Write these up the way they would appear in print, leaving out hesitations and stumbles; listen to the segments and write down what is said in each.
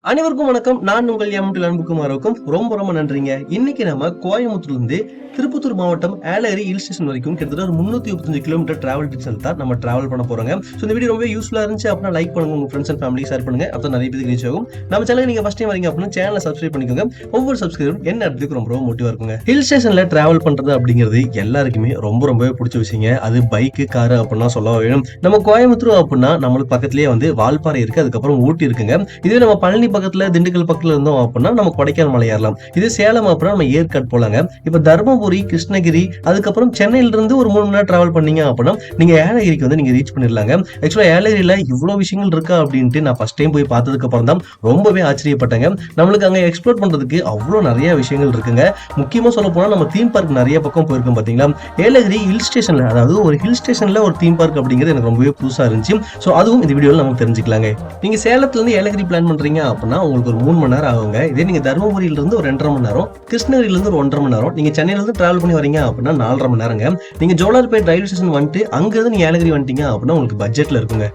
அனைவருக்கும் வணக்கம். நான் உங்கள் எம்.டி. அன்புக்குமாருக்கும் ரொம்ப நன்றிங்க. இன்னைக்கு நம்ம கோயம்புத்தூர்ல இருந்து திருப்பத்தூர் மாவட்டம் ஏலகிரி ஹில் ஸ்டேஷன் வரைக்கும் கிட்டத்தட்ட ஒரு 335 கிலோமீட்டர் டிராவல் டிஸ்டன்ஸ் தான் நம்ம டிராவல் பண்ண போறோங்க. ஸோ இந்த வீடியோ ரொம்ப யூஸ்ஃபுல்லா இருந்துச்சு அப்படின்னா லைக் பண்ணுங்க, உங்க ஃப்ரெண்ட்ஸ் அண்ட் ஃபேமிலி ஷேர் பண்ணுங்க. அப்போ நிறைய பேருக்கு ரீச் ஆகும். நம்ம சேனல் நீங்க ஃபர்ஸ்ட் டைம் வரீங்க அப்படின்னா சேனலை சப்ஸ்கிரைப் பண்ணிக்கோங்க. ஒவ்வொரு சப்ஸ்கிரைபரும் என்ன இடத்துக்கு ரொம்ப மோட்டிவா இருக்குங்க. ஹில் ஸ்டேஷன்ல டிராவல் பண்றது அப்படிங்கிறது எல்லாருக்குமே ரொம்பவே பிடிச்ச விஷயங்க. அது பைக்கு காரு அப்படின்னா சொல்ல வேணும். நம்ம கோயம்புத்தூர் அப்படின்னா நம்மளுக்கு பக்கத்துலயே வந்து வால்பாறை இருக்கு, அதுக்கப்புறம் ஊட்டி இருக்குங்க. இதுவே நம்ம பழனி பக்கத்துல திண்டுக்கல் பக்கத்துல இருந்தோம் அப்படின்னா நம்ம கொடைக்கானல் மலை ஏறலாம். இதே சேலம் அப்படின்னா நம்ம ஏற்காடு போலாங்க. இப்ப தர்மபுரி, கிருஷ்ணகிரி, அதுக்கப்புறம் சென்னையில இருந்து ஒரு 3 மணி நேரம் டிராவல் பண்ணீங்க அப்படின்னா நீங்க ஏலகிரிக்கு வந்து நீங்க ரீச் பண்ணிடலாங்க. ஆக்சுவலா ஏலகிரியில இவ்வளவு விஷயங்கள் இருக்கா அப்படின்ட்டு நான் ஃபர்ஸ்ட் டைம் போய் பார்த்ததுக்கு அப்புறம் தான் ரொம்பவே ஆச்சரியப்பட்டேங்க. நம்மளுக்கு அங்க எக்ஸ்ப்ளோர் பண்றதுக்கு அவ்வளவு நிறைய விஷயங்கள் இருக்குங்க. முக்கியமா சொல்ல போனா நம்ம தீம் பார்க் நிறைய பக்கம் போயிருக்கோம் பாத்தீங்களா. ஏலகிரி ஹில் ஸ்டேஷன்ல, அதாவது ஒரு ஹில் ஸ்டேஷன்ல ஒரு தீம் பார்க் அப்படிங்கிறது எனக்கு ரொம்பவே புதுசா இருந்துச்சு. சோ அதுவும் இந்த வீடியோல நம்ம தெரிஞ்சுக்கலாங்க. நீங்க சேலத்துல இருந்து ஏலகிரி பிளான் பண்றீங்க அப்படின்னா உங்களுக்கு ஒரு 3 மணி நேரம் ஆகுங்க. இதே நீங்க தர்மபுரியில இருந்து ஒரு 2.5 மணி நேரம், கிருஷ்ணகிரியில இருந்து ஒரு 1.5 மணி நேரம், நீங்க சென்னையில இருந்து டிராவல் பண்ணி வரீங்க அப்படின்னா 4.5 மணி நேரங்க. நீங்க ஜோலார்பேட் ரயில்வே ஸ்டேஷன் வந்துட்டு அங்க இருந்து நீங்க ஏலகிரி வந்துட்டீங்க அப்படின்னா உங்களுக்கு பட்ஜெட்ல இருக்குங்க.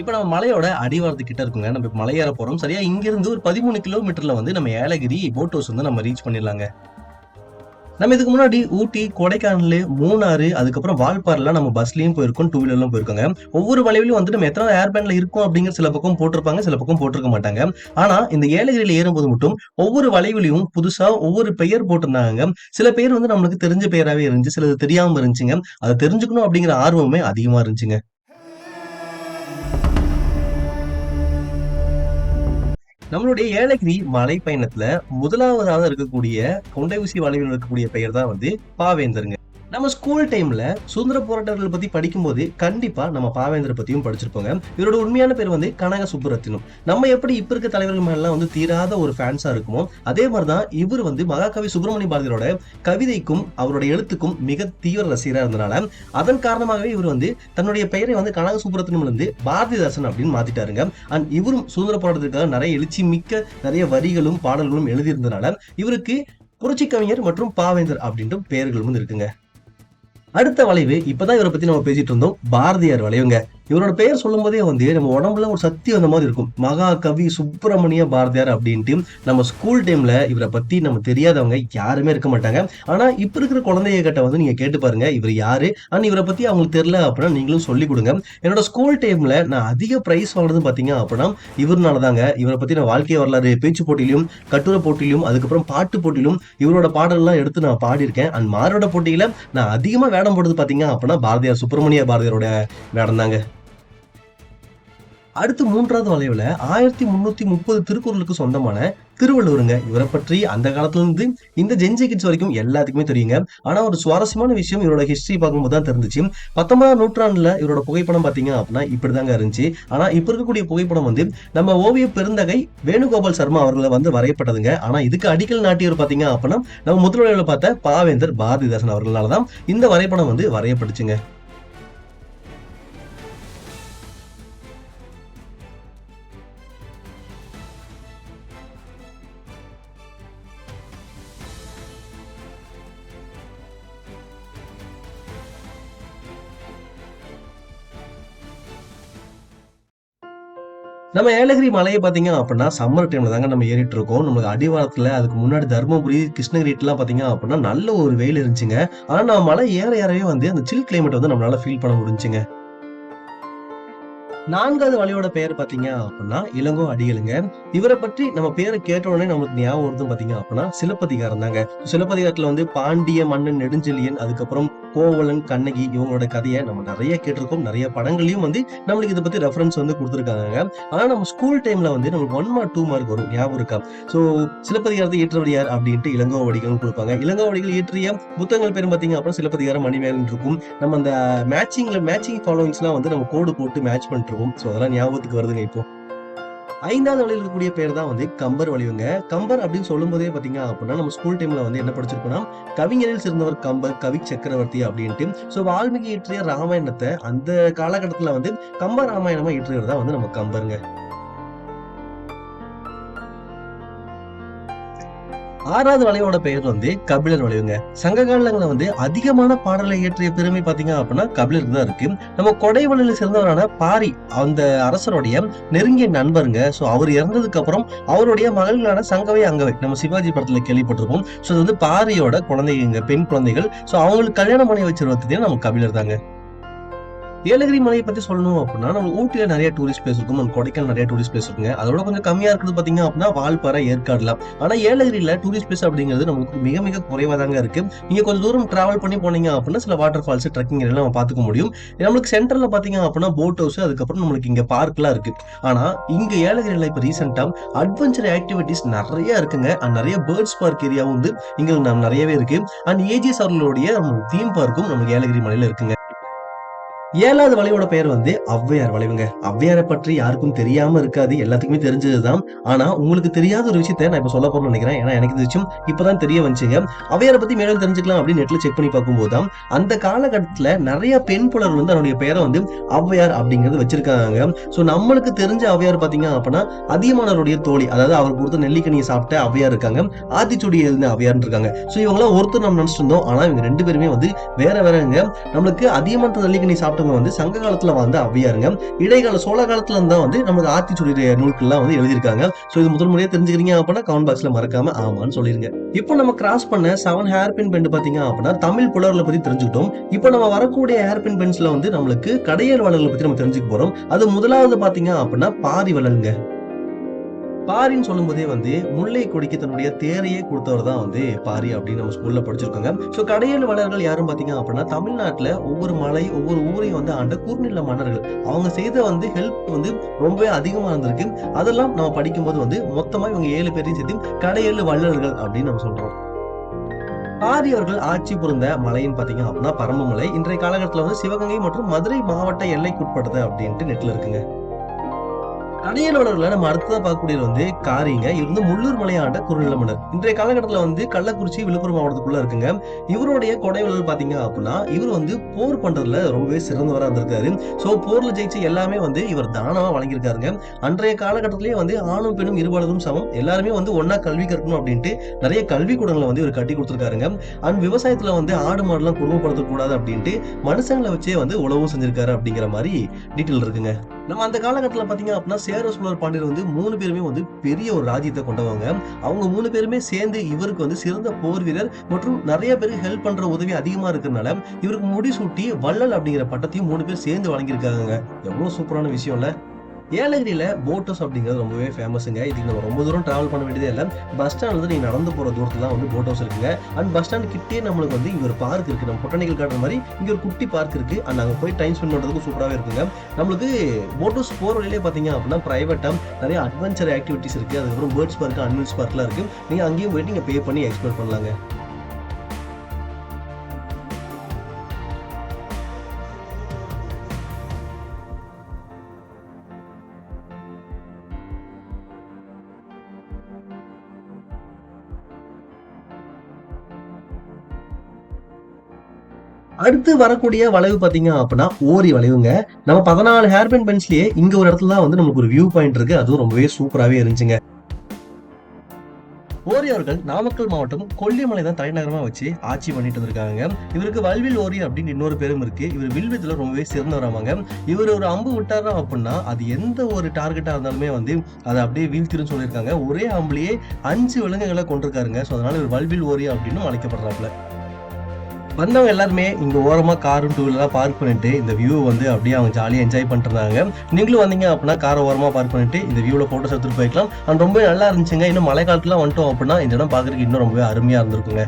இப்ப நம்ம மலையோட அடிவாரத்து கிட்ட இருக்குங்க. நம்ம இப்ப மலை ஏற போறோம். சரியா இங்க இருந்து ஒரு 13 கிலோமீட்டர்ல வந்து நம்ம ஏலகிரி போட் ஹவுஸ் வந்து நம்ம ரீச் பண்ணிடலாங்க. நம்ம இதுக்கு முன்னாடி ஊட்டி, கொடைக்கானல், மூணாறு, அதுக்கப்புறம் வால்பாறைலாம் நம்ம பஸ்லயும் போயிருக்கோம், டூ வீலர்லயும் போயிருக்கோங்க. ஒவ்வொரு வளைவிலும் வந்துட்டு நம்ம எத்தனை ஏர் பேண்ட்ல இருக்கோம் அப்படிங்கிற சில பக்கம் போட்டிருப்பாங்க, சில பக்கம் போட்டிருக்க மாட்டாங்க. ஆனா இந்த ஏலகிரியில ஏறும்போது மட்டும் ஒவ்வொரு வளைவிலையும் புதுசா ஒவ்வொரு பெயர் போட்டிருந்தாங்க. சில பேர் வந்து நம்மளுக்கு தெரிஞ்ச பெயராவே இருந்துச்சு, சிலது தெரியாம இருந்துச்சுங்க. அதை தெரிஞ்சுக்கணும் அப்படிங்கிற ஆர்வமே அதிகமா இருந்துச்சுங்க. நம்மளுடைய ஏலகிரி மலை பயணத்துல முதலாவதாக இருக்கக்கூடிய கொண்டை ஊசி வளைவில் இருக்கக்கூடிய பெயர் தான் வந்து பாவேந்தருங்க. நம்ம ஸ்கூல் டைம்ல சுதந்திர போராட்டங்கள் பத்தி படிக்கும்போது கண்டிப்பா நம்ம பாவேந்தரை பத்தியும் படிச்சிருப்போங்க. இவரோட உண்மையான பேர் வந்து கனக சுப்புரத்தினம். நம்ம எப்படி இப்ப இருக்க தலைவர்கள் மேலாம் வந்து தீராத ஒரு ஃபேன்ஸா இருக்குமோ அதே மாதிரிதான் இவர் வந்து மகாகவி சுப்பிரமணிய பாரதியோட கவிதைக்கும் அவரோட எழுத்துக்கும் மிக தீவிர ரசிகரா இருந்தனால அதன் காரணமாகவே இவர் வந்து தன்னுடைய பெயரை வந்து கனக சுப்புரத்தினம் இருந்து பாரதிதாசன் அப்படின்னு மாத்திட்டாருங்க. அண்ட் இவரும் சுதந்திர போராட்டத்துக்காக நிறைய எழுச்சி மிக்க நிறைய வரிகளும் பாடல்களும் எழுதியிருந்தனால இவருக்கு புரட்சி கவிஞர் மற்றும் பாவேந்தர் அப்படின்ற பெயர்களும் வந்து இருக்குங்க. அடுத்த வளைவு இப்பதான் இவரை பத்தி நம்ம பேசிட்டு இருந்தோம், பாரதியார் வளைவுங்க. இவரோட பெயர் சொல்லும் போதே வந்து நம்ம உடம்புல ஒரு சக்தி வந்த மாதிரி இருக்கும். மகா கவி சுப்பிரமணிய பாரதியார் அப்படின்ட்டு நம்ம ஸ்கூல் டைம்ல இவரை பத்தி நம்ம தெரியாதவங்க யாருமே இருக்க மாட்டாங்க. ஆனா இப்ப இருக்கிற குழந்தைய கிட்ட வந்து நீங்க கேட்டு பாருங்க இவர் யாரு, ஆனா இவரை பத்தி அவங்களுக்கு தெரியல அப்படின்னா நீங்களும் சொல்லி கொடுங்க. என்னோட ஸ்கூல் டைம்ல நான் அதிக பிரைஸ் வாங்கினது பாத்தீங்க அப்படின்னா இவர்னாலதாங்க. இவரை பத்தி நான் வாழ்க்கை வரலாறு பேச்சு போட்டியிலும், கட்டுரை போட்டியிலும், அதுக்கப்புறம் பாட்டு போட்டியிலும் இவரோட பாடல்லாம் எடுத்து நான் பாடியிருக்கேன். அண்ட் மாரோட போட்டியில நான் அதிகமா வேடம் போடுறது பாத்தீங்க அப்படின்னா பாரதியார் சுப்பிரமணிய பாரதியாரோட வேடம் தாங்க. அடுத்து 3வது வளைவுல 1330 திருக்குறளுக்கு சொந்தமான திருவள்ளுவருங்க. இவரை பற்றி அந்த காலத்துல இருந்து இந்த ஜென்சி கிட்ஸ் வரைக்கும் எல்லாத்துக்குமே தெரியுங்க. ஆனா ஒரு சுவாரஸ்யமான விஷயம் இவரோட ஹிஸ்டரி பார்க்கும்போது தான் தெரிஞ்சிச்சு. 19ஆம் நூற்றாண்டுல இவரோட புகைப்படம் பாத்தீங்க அப்படின்னா இப்படிதாங்க இருந்துச்சு. ஆனா இப்ப இருக்கக்கூடிய புகைப்படம் வந்து நம்ம ஓவிய பெருந்தகை வேணுகோபால் சர்மா அவர்களை வந்து வரையப்பட்டதுங்க. ஆனா இதுக்கு அடிக்கல் நாட்டியவர் பாத்தீங்க அப்படின்னா நம்ம முதல்வர்களை பார்த்த பாவேந்தர் பாரதிதாசன் அவர்களாலதான் இந்த வரைபடம் வந்து வரையப்பட்டுச்சுங்க. நம்ம ஏலகிரி மலையை பாத்தீங்க அப்படின்னா சம்மர் டைம்ல தாங்க நம்ம ஏறிட்டு இருக்கோம். நமக்கு அடிவாரத்துல அதுக்கு முன்னாடி தர்மபுரி, கிருஷ்ணகிரி எல்லாம் பாத்தீங்க அப்படின்னா நல்ல ஒரு வெயில் இருந்துச்சுங்க. ஆனா நம்ம மலை ஏற ஏறவே வந்து அந்த சில் கிளைமேட் வந்து நம்மளால ஃபீல் பண்ண முடிஞ்சுங்க. 4வது வழியோட பெயர் பாத்தீங்க அப்படின்னா இளங்கோ அடிகளுங்க. இவரை பற்றி நம்ம பேரை கேட்ட உடனே நமக்கு ஞாபகம் வருது பாத்தீங்க அப்படின்னா சிலப்பதிகாரம் தாங்க. சிலப்பதிகாரத்துல வந்து பாண்டிய மன்னன் நெடுஞ்செழியன், அதுக்கப்புறம் கோவலன், கண்ணகி இவங்களோட கதையை நம்ம நிறைய கேட்டிருக்கோம். நிறைய படங்களையும் வந்து நம்மளுக்கு இதை பத்தி ரெஃபரன்ஸ் வந்து கொடுத்துருக்காங்க. ஆனா நம்ம ஸ்கூல் டைம்ல வந்து நமக்கு 1 மார்க் 2 மார்க் வரும், ஞாபகம் இருக்கா? சோ சிலப்பதிகாரத்தை இயற்றவர் யார் அப்படின்ட்டு இளங்கோவடிகள் கொடுப்பாங்க. இளங்கோவடிகள் இயற்றிய புத்தகங்கள் பேரும் பாத்தீங்க அப்படின்னா சிலப்பதிகாரம், மணிமேகலை இருக்கும். நம்ம அந்த மேட்சிங் ஃபாலோவிங்ஸ் எல்லாம் வந்து நம்ம கோடு போட்டு மேட்ச் பண்ணிட்டு இருக்கோம். சோ அதெல்லாம் ஞாபகத்துக்கு வருதுங்க இப்போ. 5வது வழியில் இருக்கக்கூடிய பேர் தான் வந்து கம்பர் வழிவுங்க. கம்பர் அப்படின்னு சொல்லும் போதே பாத்தீங்க அப்படின்னா நம்ம ஸ்கூல் டைம்ல வந்து என்ன படிச்சிருக்கோம்னா கவிஞரில் சிறந்தவர் கம்பர், கவி சக்கரவர்த்தி அப்படின்ட்டு. சோ வால்மீகி இயற்றிய ராமாயணத்தை அந்த காலகட்டத்துல வந்து கம்ப ராமாயணமா இயற்றியவர் தான் வந்து நம்ம கம்பருங்க. 6வது வளைவோட பெயர் வந்து கபிலர் வளைவுங்க. சங்க காலங்கள்ல வந்து அதிகமான பாடலை இயற்றிய பெருமை பாத்தீங்க அப்படின்னா கபிலருக்கு தான் இருக்கு. நம்ம கொடைவள்ளலை சேர்ந்தவரான பாரி அந்த அரசருடைய நெருங்கிய நண்பருங்க. சோ அவர் இறந்ததுக்கு அப்புறம் அவருடைய மகள்களான சங்கவை, அங்கவை நம்ம சிவாஜி படத்துல கேள்விப்பட்டிருப்போம். சோ இது வந்து பாரியோட குழந்தைங்க, பெண் குழந்தைகள். சோ அவங்களுக்கு கல்யாணம் பண்ணி வச்சிருவது நம்ம கபிலர் தாங்க. ஏலகிரி மலையை பத்தி சொல்லணும் அப்படின்னா நம்ம ஊட்டியில நிறைய டூரிஸ்ட் பிளேஸ் இருக்கும், நம்ம கொடைக்கானல் நிறைய டூரிஸ்ட் பிளேஸ் இருக்குங்க. அதோட கொஞ்சம் கம்மியா இருக்குது பாத்தீங்க அப்படின்னா வால்பாறை, ஏற்காடுலாம். ஆனா ஏலகிரியில டூரிஸ்ட் பிளேஸ் அப்படிங்கிறது நமக்கு மிக மிக குறைவா தாங்க இருக்கு. நீங்க கொஞ்சம் தூரம் டிராவல் பண்ணி போனீங்க அப்படின்னா சில வாட்டர் ஃபால்ஸ், ட்ரெக்கிங் எல்லாம் நம்ம பாத்துக்க முடியும். நம்மளுக்கு சென்டர்ல பாத்தீங்க அப்படின்னா போட் ஹவுஸ், அதுக்கப்புறம் நம்மளுக்கு இங்க பார்க் எல்லாம் இருக்கு. ஆனா இங்க ஏலகிரியில இப்ப ரீசெண்டா அட்வென்ச்சர் ஆக்டிவிட்டிஸ் நிறைய இருக்குங்க. நிறைய பேர்ட்ஸ் பார்க் ஏரியாவும் வந்து இங்க நிறையவே இருக்கு. அண்ட் ஏஜிஎஸ் அவர்களுடைய தீம் பார்க்கும் நமக்கு ஏலகிரி மலையில இருக்குங்க. 7வது வளைவோட பெயர் வந்து ஔவையார் வளைவுங்க. ஔவையாரை பற்றி யாருக்கும் தெரியாம இருக்காது. எல்லாத்துக்குமே தெரிஞ்சதுதான். ஆனா உங்களுக்கு தெரியாத ஒரு விஷயத்த நான் இப்ப சொல்ல போறேன்னு நினைக்கிறேன். ஏன்னா எனக்கு இந்த விஷயம் இப்பதான் தெரிய வந்துச்சுங்க. ஔவையாரை பத்தி மேலும் தெரிஞ்சுக்கலாம் அப்படின்னு நெட்ல செக் பண்ணி பார்க்கும்போது தான் அந்த காலகட்டத்துல நிறைய பெண் புலவர் வந்து அவருடைய பெயரை வந்து ஔவையார் அப்படிங்கிறது வச்சிருக்காங்க. சோ நம்மளுக்கு தெரிஞ்ச ஔவையார் பாத்தீங்க அப்படின்னா அதியமானவருடைய தோழி, அதாவது அவர் கொடுத்த நெல்லிக்கனியை சாப்பிட்ட ஔவையார் இருக்காங்க. ஆத்திச்சூடி எழுதின ஔவையார் இருக்காங்க. சோ இவங்களாம் ஒருத்தர் நம்ம நினைச்சிட்டு இருந்தோம். ஆனா இவங்க 2 பேருமே வந்து வேற வேறங்க. நம்மளுக்கு அதியமான் நெல்லிக்கனி சாப்பிட்டவங்க வந்து சங்க காலத்துல வாழ்ந்த ஔவையாருங்க. இடைக்கால சோழ காலத்துல இருந்தா வந்து நமக்கு ஆத்திச்சூடி நூல்கள்லாம் வந்து எழுதியிருக்காங்க. சோ இது முதல் முறையா தெரிஞ்சுக்கிறீங்க அப்படின்னா கமெண்ட் பாக்ஸ்ல மறக்காம ஆமான்னு சொல்லிருங்க. இப்போ நம்ம கிராஸ் பண்ண 7 ஹேர்பின் பெண்ட் பாத்தீங்க அப்படின்னா தமிழ் புலவர்களை பத்தி தெரிஞ்சுக்கிட்டோம். இப்போ நம்ம வரக்கூடிய ஹேர்பின் பெண்ட்ஸ்ல வந்து நம்மளுக்கு கடையல் வள்ளல்களை பத்தி நம்ம தெரிஞ்சுக்க போறோம். அது முதலாவது பாத்தீங்க அப்படின்னா பாரி வள்ளல்ங்க. பாரின்னு சொல்லும்போதே வந்து முல்லை கொடிக்கு தன்னுடைய தேரையே கொடுத்தவர் தான் வந்து பாரி அப்படின்னு நம்ம ஸ்கூல்ல படிச்சிருக்கோங்க. சோ கடையேழு வள்ளல்கள் யாரும் பாத்தீங்க அப்படின்னா தமிழ்நாட்டுல ஒவ்வொரு மலை, ஒவ்வொரு ஊரையும் வந்து ஆண்ட குறுநில மன்னர்கள். அவங்க செய்த வந்து ஹெல்ப் வந்து ரொம்பவே அதிகமா இருந்திருக்கு. அதெல்லாம் நம்ம படிக்கும்போது வந்து மொத்தமா இவங்க 7 பேரையும் சேர்த்து கடையேழு வள்ளல்கள் அப்படின்னு நம்ம சொல்றோம். பாரி அவர்கள் ஆட்சி புரிந்த மலைன்னு பாத்தீங்க அப்படின்னா பரம்புமலை. இன்றைய காலகட்டத்துல வந்து சிவகங்கை மற்றும் மதுரை மாவட்ட எல்லைக்குட்பட்டது அப்படின்ட்டு நெட்ல இருக்குங்க. கடையலுவலர்களை நம்ம அடுத்ததா பார்க்கக்கூடியது வந்து காரிங்க. இவர் வந்து முள்ளூர் மலையாண்ட குறுநில மன்னர். இன்றைய காலகட்டத்துல வந்து கள்ளக்குறிச்சி, விழுப்புரம் மாவட்டத்துக்குள்ள இருக்குங்க. இவருடைய கொடைவள்ளல் பாத்தீங்க அப்படின்னா இவர் வந்து போர் பண்றதுல ரொம்பவே சிறந்தவரா இருந்திருக்காரு. சோ போர்ல ஜெயிச்ச எல்லாமே வந்து இவர் தானமா வழங்கியிருக்காருங்க. அன்றைய காலகட்டத்திலேயே வந்து ஆணும் பெண்ணும் இருபாலரும் சமம், எல்லாருமே வந்து ஒன்னா கல்வி கற்கணும் அப்படின்ட்டு நிறைய கல்விக்கூடங்களை வந்து இவர் கட்டி கொடுத்திருக்காருங்க. அண்ட் விவசாயத்துல வந்து ஆடு மாடுலாம் குடும்பப்படுத்த கூடாது அப்படின்ட்டு மனுஷங்களை வச்சே வந்து உழவும் செஞ்சிருக்காரு அப்படிங்கிற மாதிரி டீட்டெயில் இருக்குங்க. நம்ம அந்த காலகட்டத்துல பாத்தீங்க அப்படின்னா சேர, சோழர், பாண்டியர் வந்து 3 பேருமே வந்து பெரிய ஒரு ராஜ்யத்தை கொண்டவங்க. அவங்க 3 பேருமே சேர்ந்து இவருக்கு வந்து சிறந்த போர் வீரர் மற்றும் நிறைய பேருக்கு ஹெல்ப் பண்ற உதவி அதிகமா இருக்கிறதுனால இவருக்கு முடிசூட்டி வள்ளல் அப்படிங்கிற பட்டத்தையும் 3 பேர் சேர்ந்து வழங்கியிருக்காங்க. எவ்வளவு சூப்பரான விஷயம் இல்ல. ஏலகிரியில போட் ஹவுஸ் அப்படிங்கிறது ரொம்பவே ஃபேமஸுங்க. இதுக்கு நம்ம ரொம்ப தூரம் டிராவல் பண்ண வேண்டியதே இல்லை. பஸ் ஸ்டாண்ட்ல இருந்து நீங்க நடந்து போற தூரத்துல தான் வந்து போட் ஹவுஸ் இருக்குங்க. அண்ட் பஸ் ஸ்டாண்ட் கிட்டே நம்மளுக்கு வந்து இங்க ஒரு பார்க் இருக்கு. நம்ம பொட்டானிக்கல் கார்டன் மாதிரி இங்க ஒரு குட்டி பார்க் இருக்கு. அண்ட் அங்க போய் டைம் ஸ்பெண்ட் பண்றதுக்கு சூப்பராகவே இருக்குங்க. நம்மளுக்கு போட் ஹவுஸ் போற வழியிலே பாத்தீங்க அப்படின்னா பிரைவேட்டா நிறைய அட்வென்ச்சர் ஆக்டிவிட்டிஸ் இருக்கு. அதுக்கப்புறம் பேர்ட்ஸ் பார்க், அனிமல்ஸ் பார்க்லாம் இருக்கு. நீங்க அங்கேயும் போயிட்டு நீங்க பே பண்ணி எக்ஸ்ப்ளோர் பண்ணலாங்க. அடுத்து வரக்கூடிய வளைவு பாத்தீங்க அப்படின்னா ஓரி வளைவுங்க. நம்ம 14 ஹேர்பின் பென்ஸ்லயே இங்க ஒரு இடத்துல தான் வந்து நமக்கு ஒரு வியூ பாயிண்ட் இருக்கு. அதுவும் ரொம்பவே சூப்பராகவே இருந்துச்சுங்க. ஓரி அவர்கள் நாமக்கல் மாவட்டம் கொல்லிமலை தான் தலைநகரமா வச்சு ஆட்சி பண்ணிட்டு இருக்காங்க. இவருக்கு வல்வில் ஓரி அப்படின்னு இன்னொரு பேரும் இருக்கு. இவர் வில்வித்துல ரொம்பவே சிறந்தவராமாங்க. இவர் ஒரு அம்பு விட்டாரா அப்படின்னா அது எந்த ஒரு டார்கெட்டா இருந்தாலுமே வந்து அதை அப்படியே வீழ்த்திரும் சொல்லியிருக்காங்க. ஒரே அம்புலயே 5 விலங்குகளை கொண்டிருக்காருங்க. சோ அதனால இவர் வல்வில் ஓரி அப்படின்னு அழைக்கப்படுறாப்ல. வந்தவங்க எல்லாருமே இங்க ஓரமா காரும் 2 வீலரா பார்க் பண்ணிட்டு இந்த வியூ வந்து அப்படியே அவங்க ஜாலியா என்ஜாய் பண்ணிட்டு. நீங்களும் வந்தீங்க அப்படின்னா காரை ஓரமா பார்க் பண்ணிட்டு இந்த வியூல போட்டோஸ் எடுத்துட்டு போய்க்கலாம். அண்ட் ரொம்ப நல்லா இருந்துச்சுங்க. இன்னும் மழை காலத்துல வந்துட்டோம் அப்படின்னா இந்த இடம் பாக்குறதுக்கு இன்னும் ரொம்பவே அருமையா இருந்திருக்குங்க.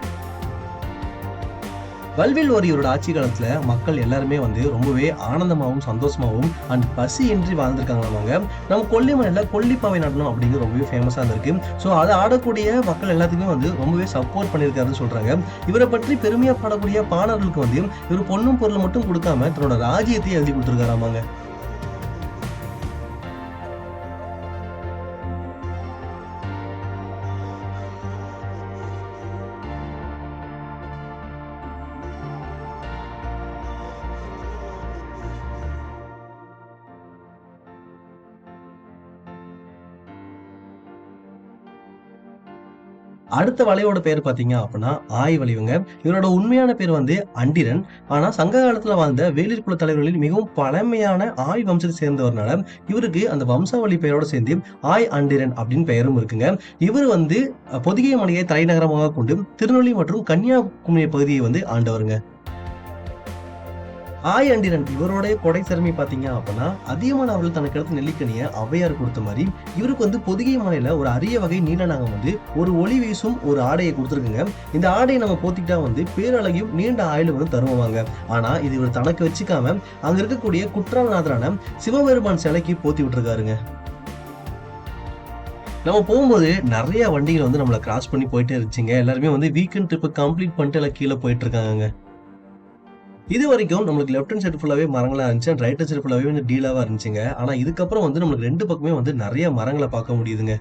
வல்வில் ஓரியோட ஆட்சி காலத்துல மக்கள் எல்லாருமே வந்து ரொம்பவே ஆனந்தமாகவும் சந்தோஷமாகவும் அண்ட் பசியின்றி வாழ்ந்திருக்காங்களாமாங்க. நம்ம கொல்லிமலையில கொல்லிப்பாவை நடனம் அப்படிங்கிறது ரொம்பவே ஃபேமஸா இருந்திருக்கு. ஸோ அதை ஆடக்கூடிய மக்கள் எல்லாத்துக்குமே வந்து ரொம்பவே சப்போர்ட் பண்ணியிருக்காருன்னு சொல்றாங்க. இவரை பற்றி பெருமையா பாடக்கூடிய பாடல்களுக்கு வந்து இவர் பொண்ணும் பொருள் மட்டும் கொடுக்காம தன்னோட ராஜ்யத்தையே எழுதி கொடுத்துருக்காராமாங்க. அடுத்த வளைவோட பேர் பார்த்தீங்க அப்படின்னா, ஆய் வளைவுங்க. இவரோட உண்மையான பேர் வந்து அண்டிரன். ஆனா சங்க காலத்துல வாழ்ந்த வேளிர் குல தலைவர்களில் மிகவும் பழமையான ஆய் வம்சத்தை சேர்ந்தவர்னால, இவருக்கு அந்த வம்சாவளி பெயரோட சேர்ந்து ஆய் அண்டிரன் அப்படின்னு பெயரும் இருக்குங்க. இவர் வந்து பொதிகை மலையை தலைநகரமாக கொண்டு திருநெல்வேலி மற்றும் கன்னியாகுமரி பகுதியை வந்து ஆண்டவருங்க. ஆயண்டிரன் இவருடைய கொடை திறமை பார்த்தீங்க அப்படின்னா, அதிகமான அவர்கள் தனக்கு அடுத்த நெல்லிக்கனிய ஔவையார் கொடுத்த மாரி, இவருக்கு வந்து பொதிகை மலையில ஒரு அரிய வகை நீல நாகம் வந்து ஒரு ஒளி வீசும் ஒரு ஆடைய குடுத்துருக்குங்க. இந்த ஆடைய நம்ம போத்திக்கிட்டா வந்து பேரழகையும் நீண்ட ஆயுளும் வந்து தருவாங்க. ஆனா இது இவர் தனக்கு வச்சுக்காம அங்க இருக்கக்கூடிய குற்றாலநாதரான சிவபெருமான் சிலைக்கு போத்தி விட்டுருக்காருங்க. நம்ம போகும்போது நெறைய வண்டிகள் வந்து நம்மள கிராஸ் பண்ணி போயிட்டே இருந்துச்சுங்க. எல்லாருமே வந்து வீக்கெண்ட் ட்ரிப் கம்ப்ளீட் பண்ணிட்டு எல்லாம் கீழ போயிட்டு இருக்காங்கங்க. இதுவரைக்கும் நம்மளுக்கு லெஃப்ட் ஹேண்ட் சைடு ஃபுல்லாவே மரங்களா இருந்துச்சு. அண்ட் ரைட் ஹேண்ட் சைடு ஃபுல்லாவே வந்து டீலாவா இருந்துச்சுங்க. ஆனா இதுக்கப்புறம் வந்து நம்மளுக்கு 2 பக்கமே வந்து நெறைய மரங்கள பார்க்க முடியுதுங்க.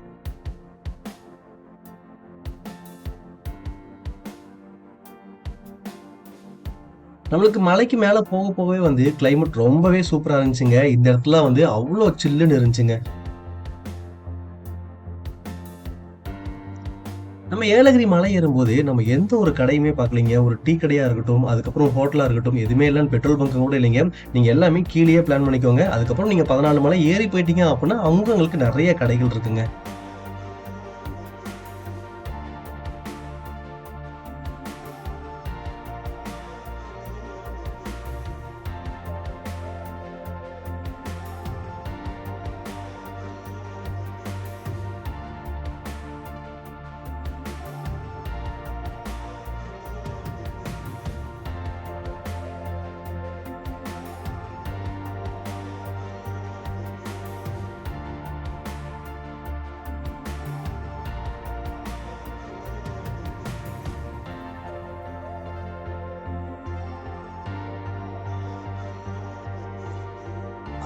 நம்மளுக்கு மலைக்கு மேல போக போகவே வந்து கிளைமேட் ரொம்பவே சூப்பரா இருந்துச்சுங்க. இந்த இடத்துல வந்து அவ்ளோ சில்லுன்னு இருந்துச்சுங்க. நம்ம ஏலகிரி மலை ஏறும்போது நம்ம எந்த ஒரு கடையுமே பார்க்கலைங்க. ஒரு டீ கடையா இருக்கட்டும், அதுக்கப்புறம் ஹோட்டலா இருக்கட்டும், எதுவுமே இல்ல. பெட்ரோல் பங்க் கூட இல்லைங்க. நீங்க எல்லாமே கீழயே பிளான் பண்ணிக்கோங்க. அதுக்கப்புறம் நீங்க 14 மலை ஏறி போயிட்டீங்க அப்படின்னா, அங்க உங்களுக்கு நெறைய கடைகள் இருக்குங்க.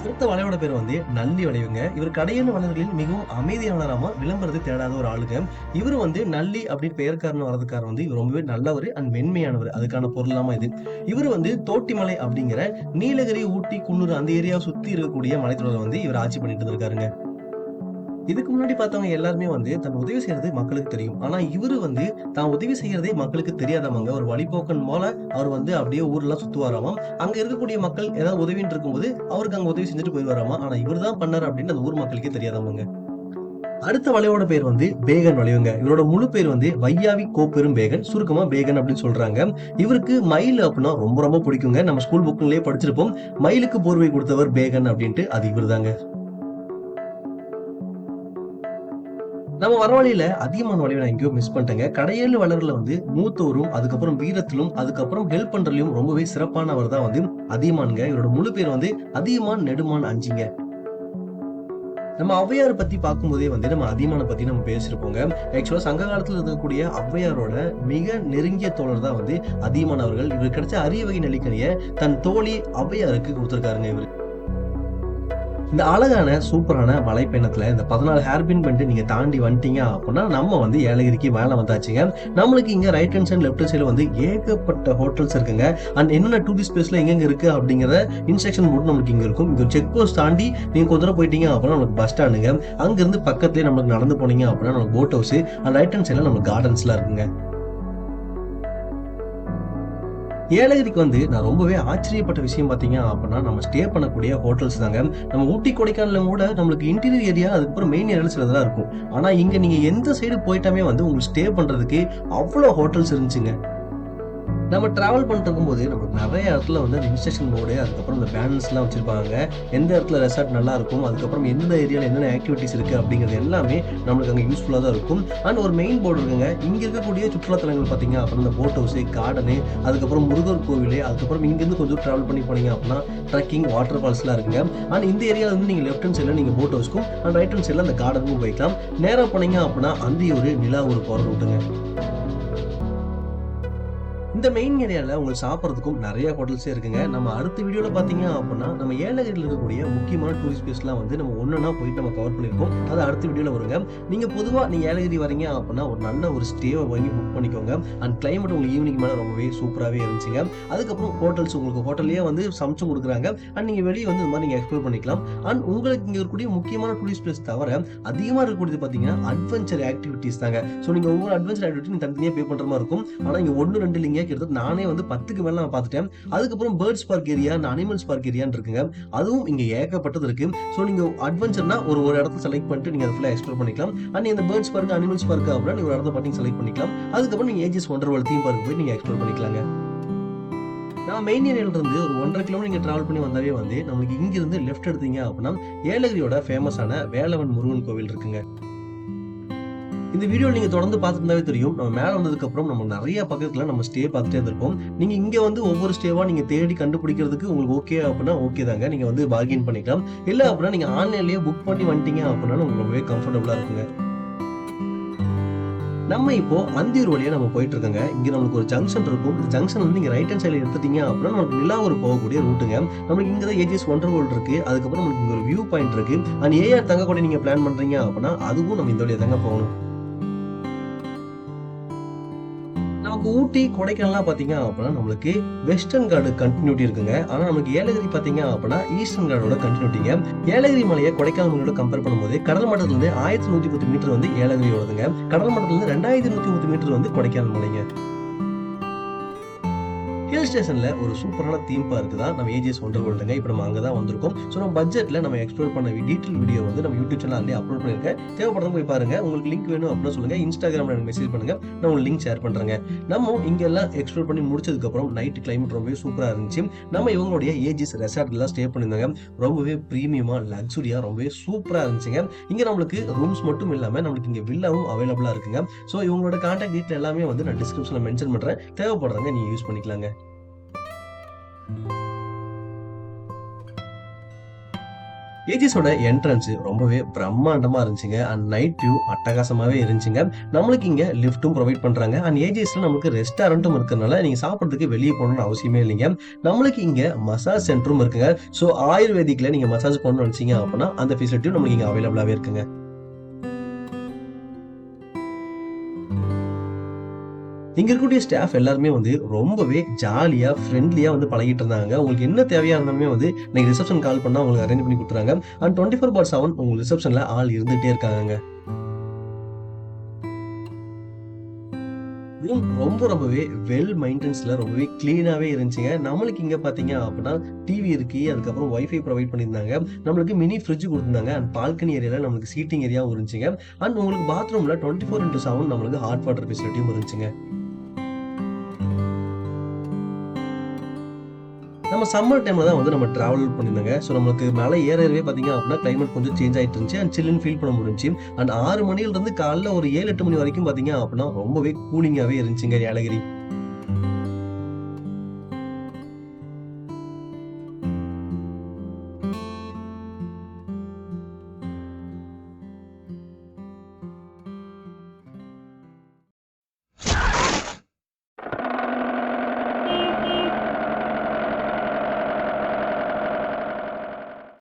அடுத்த வளைவோட பேர் வந்து நல்லி வளைவுங்க. இவர் கடையேழு வளைவுகளில் மிகவும் அமைதியானவராம, விளம்பரத்தை தேடாத ஒரு ஆளுங்க. இவரு வந்து நல்லி அப்படின்னு பெயர் காரணம் வர்றதுக்கு காரணம் வந்து இவர் ரொம்பவே நல்லவரு அண்ட் மென்மையானவர். அதுக்கான பொருளாம இது. இவரு வந்து தோட்டிமலை அப்படிங்கிற நீலகிரி, ஊட்டி, குன்னூர் அந்த ஏரியாவ சுத்தி இருக்கக்கூடிய மலைத்தொடர வந்து இவர் ஆட்சி பண்ணிட்டு இருந்திருக்காருங்க. இதுக்கு முன்னாடி பார்த்தவங்க எல்லாருமே வந்து தன் உதவி செய்யறது மக்களுக்கு தெரியும். ஆனா இவரு வந்து தான் உதவி செய்யறதே மக்களுக்கு தெரியாதவங்க. ஒரு வழிப்போக்கன் போல அவர் வந்து அப்படியே ஊர்லாம் சுத்துவாராமாம். அங்க இருக்கக்கூடிய மக்கள் ஏதாவது உதவின்னு இருக்கும்போது, அவருக்கு அங்க உதவி செஞ்சுட்டு போயிருவாராமா. ஆனா இவரு தான் பண்ணாரு அப்படின்னு அந்த ஊர் மக்களுக்கே தெரியாதாமாங்க. அடுத்த வளைவோட பேர் வந்து பேகன் வளைவுங்க. இவரோட முழு பேர் வந்து வையாவி கோப்பெரும் பேகன். சுருக்கமா பேகன் அப்படின்னு சொல்றாங்க. இவருக்கு மயில் அப்படின்னா ரொம்ப ரொம்ப பிடிக்குங்க. நம்ம ஸ்கூல் புக்லயே படிச்சிருப்போம். மயிலுக்கு போர்வை கொடுத்தவர் பேகன் அப்படின்ட்டு. அது இவர்தாங்க. நம்ம வர வழியில அதிகமான வழிய நான் எங்கேயோ மிஸ் பண்ணிட்டேங்க. கடையேழு வள்ளல்ல வந்து மூத்தோரும், அதுக்கப்புறம் வீரத்திலும், அதுக்கப்புறம் ஹெல்ப் பண்றதுலயும் ரொம்பவே சிறப்பானவர் தான் வந்து அதியமான்ங்க. இவரோட முழு பேர் வந்து அதியமான் நெடுமான் அஞ்சிங்க. நம்ம ஔவையார பத்தி பார்க்கும்போதே வந்து நம்ம அதியமான பத்தி நம்ம பேசியிருப்போங்க. ஆக்சுவலா சங்க காலத்துல இருக்கக்கூடிய ஔவையாரோட மிக நெருங்கிய தோழர் தான் வந்து அதியமான் அவர்கள். இவருக்கு கிடைச்ச அரிய வகை நெல்லிக்கனிய தன் தோழி ஔவையாருக்கு குடுத்திருக்காருங்க இவரு. இந்த அழகான சூப்பரான மலைப்பயணத்துல இந்த 14 ஹேர்பின் பெண்ட் நீங்க தாண்டி வந்துட்டீங்க அப்படின்னா நம்ம வந்து ஏலகிரிக்கு மேல வந்தாச்சுங்க. நம்மளுக்கு இங்க ரைட் ஹேண்ட் சைடு லெஃப்ட் சைடுல வந்து ஏகப்பட்ட ஹோட்டல்ஸ் இருக்குங்க. அண்ட் என்னென்ன டூரிஸ்ட் பிளேஸ்ல எங்கெங்க இருக்கு அப்படிங்கிற இன்ஸ்ட்ரக்ஷன் மட்டும் நம்மளுக்கு இங்க இருக்கும். இங்க செக் போஸ்ட் தாண்டி நீங்க கொஞ்ச தூரம் போயிட்டீங்க அப்படின்னா நமக்கு பஸ் ஸ்டாண்டுங்க. அங்க இருந்து பக்கத்துலயே நம்மளுக்கு நடந்து போனீங்க அப்படின்னா நமக்கு boat house and right hand சைடுல நமக்கு கார்டன்ஸ்லாம் இருக்குங்க. ஏலகிரிக்கு வந்து நான் ரொம்பவே ஆச்சரியப்பட்ட விஷயம் பார்த்தீங்க அப்படின்னா, நம்ம ஸ்டே பண்ணக்கூடிய ஹோட்டல்ஸ் தாங்க. நம்ம ஊட்டி, கொடைக்கானல்ல கூட நம்மளுக்கு இன்டீரியர் ஏரியா, அதுக்கப்புறம் மெயின் ஏரியால சிலதெல்லாம் இருக்கும். ஆனா இங்க நீங்க எந்த சைடு போயிட்டாமே வந்து உங்களுக்கு ஸ்டே பண்றதுக்கு அவ்ளோ ஹோட்டல்ஸ் இருந்துச்சுங்க. நம்ம டிராவல் பண்ணிட்டு இருக்கும்போது நமக்கு நெறைய இடத்துல வந்து அந்த இன்ஸ்ட்ரக்ஷன் போர்டு, அதுக்கப்புறம் இந்த பேனர்ஸ்லாம் வச்சிருப்பாங்க. எந்த இடத்துல ரெசார்ட் நல்லா இருக்கும், அதுக்கப்புறம் எந்த ஏரியால என்னென்ன ஆக்டிவிட்டீஸ் இருக்கு அப்படிங்கிறது எல்லாமே நம்மளுக்கு அங்க யூஸ்ஃபுல்லா தான் இருக்கும். அண்ட் ஒரு மெயின் போர்டு இருக்குங்க. இங்க இருக்கக்கூடிய சுற்றுலா தலங்கள் பார்த்தீங்க அப்படின்னா, இந்த போட் ஹவுஸ், கார்டனு, அதுக்கப்புறம் முருகர் கோவிலு, அதுக்கப்புறம் இங்கிருந்து கொஞ்சம் டிராவல் பண்ணி போனீங்க அப்படின்னா, ட்ரெக்கிங், வாட்டர் ஃபால்ஸ்லாம் இருக்குங்க. அண்ட் இந்த ஏரியால வந்து நீங்க லெஃப்ட் ஹேண்ட் சைடுல நீங்க போட் ஹவுஸ்க்கும், அண்ட் ரைட் ஹேண்ட் சைடுல அந்த கார்டனுக்கும் போய்க்கலாம். நேரா போனீங்க அப்படின்னா, அந்தியூர், நிலாவூர் போற ரூட்டுங்க. இந்த மெயின் ஏரியால உங்களுக்கு சாப்பிட்றதுக்கும் நிறைய ஹோட்டல்ஸே இருக்குங்க. நம்ம அடுத்த வீடியோல பார்த்தீங்க அப்படின்னா, நம்ம ஏலகிரியில இருக்கக்கூடிய முக்கியமான டூரிஸ்ட் பிளேஸ்லாம் வந்து நம்ம ஒண்ணொண்ணா போயிட்டு நம்ம கவர் பண்ணியிருக்கோம். அது அடுத்த வீடியோல வருங்க. நீங்க ஏலகிரி வரீங்க அப்படின்னா, ஒரு நல்ல ஒரு ஸ்டேவை வாங்கி புக் பண்ணிக்கோங்க. அண்ட் கிளைமேட் உங்களுக்கு ஈவினிங் மேல ரொம்பவே சூப்பராகவே இருந்துச்சுங்க. அதுக்கப்புறம் ஹோட்டல்ஸ் உங்களுக்கு ஹோட்டல்லயே வந்து சமைச்சும் கொடுக்குறாங்க. அண்ட் நீங்க வெளியே வந்து இந்த மாதிரி நீங்க எக்ஸ்ப்ளோர் பண்ணிக்கலாம். அண்ட் உங்களுக்கு இங்க இருக்கக்கூடிய முக்கியமான டூரிஸ்ட் பிளேஸ் தவிர அதிகமா இருக்கக்கூடியது பார்த்தீங்கன்னா அட்வென்ச்சர் ஆக்டிவிட்டிஸ் தாங்க. ஸோ நீங்க ஒவ்வொரு அட்வென்ச்சர் ஆக்டிவிட்டி நீங்க தனித்தனியா பே பண்ற மாதிரி இருக்கும். ஆனா இங்க 1, 2 இல்லைங்க. கிட்டத்தட்ட நானே வந்து 10க்கு மேல நான் பார்த்துட்டேன். அதுக்கப்புறம் birds park area, animals park ஏரியான்னு இருக்குங்க. அதுவும் இங்க ஏகப்பட்டது இருக்கு. ஸோ நீங்க அட்வென்ச்சர்னா ஒரு இடத்த செலக்ட் பண்ணிட்டு நீங்க அதை ஃபுல்லா எக்ஸ்ப்ளோர் பண்ணிக்கலாம். அண்ட் இந்த பேர்ட்ஸ் பார்க், அனிமல்ஸ் பார்க் அப்படின்னா நீங்க ஒரு இடத்த பார்த்து செலக்ட் பண்ணிக்கலாம். அதுக்கப்புறம் நீங்க ages wonder world theme park போய் நீங்க எக்ஸ்ப்ளோர் பண்ணிக்கலாங்க. நம்ம மெயின் ஏரியால இருந்து ஒரு 1.5 கிலோமீட்டர் நீங்க டிராவல் பண்ணி வந்தாவே வந்து நம்மளுக்கு இங்க இருந்து லெஃப்ட் எடுத்தீங்க அப்படின்னா ஏலகிரியோட ஃபேமஸான வேலவன் முருகன் கோவில் இருக்குங்க. இந்த வீடியோ நீங்க தொடர்ந்து பார்த்துருந்தாவே தெரியும். நம்ம மேல வந்ததுக்கு அப்புறம் நம்ம நிறைய பக்கத்துல நம்ம ஸ்டே பார்த்துட்டே இருப்போம். நீங்க இங்க வந்து ஒவ்வொரு ஸ்டேவா நீங்க தேடி கண்டுபிடிக்கிறதுக்கு உங்களுக்கு ஓகே அப்படின்னா ஓகே தாங்க. நீங்க வந்து பார்கெயின் பண்ணிக்கலாம். இல்ல அப்படின்னா நீங்க ஆன்லைன்லயே புக் பண்ணி வந்துட்டீங்க அப்படின்னா உங்களுக்கு ரொம்பவே கம்ஃபர்டபுளா இருக்குங்க. நம்ம இப்போ அந்தியூர் வழியா நம்ம போயிட்டு இருக்கோங்க. இங்க நமக்கு ஒரு ஜங்ஷன் இருக்கும். இந்த ஜங்ஷன் வந்து நீங்க ரைட் ஹேண்ட் சைடுல எடுத்துட்டீங்க அப்படின்னா நமக்கு நிலாவூர் போகக்கூடிய ரூட்டுங்க. நமக்கு இங்க தான் ஏஜிஎஸ் ஒண்டர் வேர்ல்ட் இருக்கு. அதுக்கப்புறம் நமக்கு இங்க ஒரு வியூ பாயிண்ட் இருக்கு. அண்ட் ஏஆர் தங்க கூட நீங்க பிளான் பண்றீங்க அப்படின்னா அதுவும் நம்ம இந்த வழியா தாங்க போகணும். நமக்கு ஊட்டி கொடைக்கானல்லாம் பாத்தீங்க அப்படின்னா நம்மளுக்கு வெஸ்டர்ன் கார்டு கண்டினியூட்டி இருக்குங்க. ஆனா நமக்கு ஏலகிரி பாத்தீங்க அப்படின்னா ஈஸ்டர்ன் கார்டோட கண்டினியூட்டிங்க. ஏலகிரி மலையை கொடைக்கானல் மலையோட கம்பேர் பண்ணும்போது கடல் மட்டத்துல இருந்து 1110 மீட்டர் வந்து ஏலகிரி வருதுங்க. கடல் மட்டத்துல இருந்து 2110 மீட்டர் வந்து கொடைக்கானல் மலைங்க. ஹில் ஸ்டேஷன்ல ஒரு சூப்பரான தீம் பார்க் தான் நம்ம ஏஜிஎஸ் ஒண்டர் வேர்ல்டுங்க. இப்போ நம்ம அங்கே தான் வந்திருக்கோம். ஸோ நம்ம பட்ஜெட்ல நம்ம எக்ஸ்ப்ளோர் பண்ண டீட்டெயில் வீடியோ வந்து நம்ம யூடியூப் சேனல்லே அப்லோட் பண்ணிருக்கேன். தேவைப்படுறவங்க போய் பாருங்க. உங்களுக்கு லிங்க் வேணும் அப்படின்னு சொல்லுங்க. இன்ஸ்டாகிராம்ல எனக்கு மெசேஜ் பண்ணுங்க. நான் உங்களுக்கு லிங்க் ஷேர் பண்றேங்க. நம்ம இங்க எல்லாம் எக்ஸ்ப்ளோர் பண்ணி முடிச்சதுக்கு அப்புறம் நைட் கிளைமேட் ரொம்பவே சூப்பரா இருந்துச்சு. நம்ம இவங்களுடைய ஏஜிஎஸ் ரெசார்ட்ல ஸ்டே பண்ணியிருந்தாங்க. ரொம்பவே பிரீமியமா லக்ஸுரியா ரொம்பவே சூப்பரா இருந்துச்சுங்க. இங்க நம்மளுக்கு ரூம்ஸ் மட்டும் இல்லாம நம்மளுக்கு இங்க வில்லாவும் அவைலபிளா இருக்குங்க. ஸோ இவங்களோட கான்டாக்ட் டீட்டெயில் எல்லாமே வந்து நான் டிஸ்கிரிப்ஷன்ல மென்ஷன் பண்றேன். தேவைப்படுறவங்க நீங்க யூஸ் பண்ணிக்கலாங்க. ஏஜிஸோட என்ட்ரன்ஸ் ரொம்பவே பிரம்மாண்டமா இருந்துச்சுங்க. அண்ட் நைட் வியூ அட்டகாசமாவே இருந்துச்சுங்க. நம்மளுக்கு இங்க லிஃப்ட்டும் ப்ரொவைட் பண்றாங்க. அண்ட் ஏஜிஎஸ்ல நமக்கு ரெஸ்டாரண்ட்டும் இருக்கிறதுனால நீங்க சாப்பிட்றதுக்கு வெளியே போகணும்னு அவசியமே இல்லைங்க. நம்மளுக்கு இங்க மசாஜ் சென்டரும் இருக்குங்க. ஸோ ஆயுர்வேதிக்ல நீங்க மசாஜ் பண்ணணும்னு நினைச்சீங்க அப்படின்னா அந்த ஃபெசிலிட்டியும் நம்மளுக்கு இங்க அவைலபிளாவே இருக்குங்க. இங்க இருக்கக்கூடிய ஸ்டாஃப் எல்லாருமே வந்து ரொம்பவே ஜாலியா ஃப்ரெண்ட்லியா வந்து பழகிட்டு இருந்தாங்க. உங்களுக்கு என்ன தேவையா இருந்தாலுமே வந்து நீங்க ரிசப்ஷன் கால் பண்ணா உங்களுக்கு அரேஞ்ச் பண்ணி கொடுத்துறாங்க. அண்ட் 24/7 உங்க ரிசப்ஷன்ல ஆள் இருந்துட்டே இருக்காங்க. ரூம் ரொம்பவே வெல் மெயின்டெனன்ஸ்ல ரொம்பவே கிளீனாவே இருந்துச்சுங்க. நம்மளுக்கு இங்க பாத்தீங்க அப்படின்னா டிவி இருக்கு. அதுக்கப்புறம் வைஃபை ப்ரொவைட் பண்ணியிருந்தாங்க. நம்மளுக்கு மினி ஃப்ரிட்ஜ் கொடுத்திருந்தாங்க. அண்ட் பால்கனி ஏரியால நம்மளுக்கு சீட்டிங் ஏரியாவும் இருந்துச்சுங்க. அண்ட் உங்களுக்கு பாத்ரூம்ல 24/7 நம்மளுக்கு ஹாட் வாட்டர் ஃபெசிலிட்டியும் இருந்துச்சுங்க. நம்ம சம்மர் டைம்ல தான் வந்து நம்ம டிராவல் பண்ணியிருந்தாங்க. ஸோ நமக்கு மலை ஏறவே பார்த்தீங்க அப்படின்னா கிளைமேட் கொஞ்சம் சேஞ்ச் ஆகிட்டு இருந்துச்சு. அண்ட் சில்லுன்னு ஃபீல் பண்ண முடிஞ்சு. அண்ட் 6 மணில இருந்து காலைல ஒரு 7-8 மணி வரைக்கும் பார்த்தீங்க அப்படின்னா ரொம்பவே கூலிங்காகவே இருந்துச்சுங்க ஏலகிரி.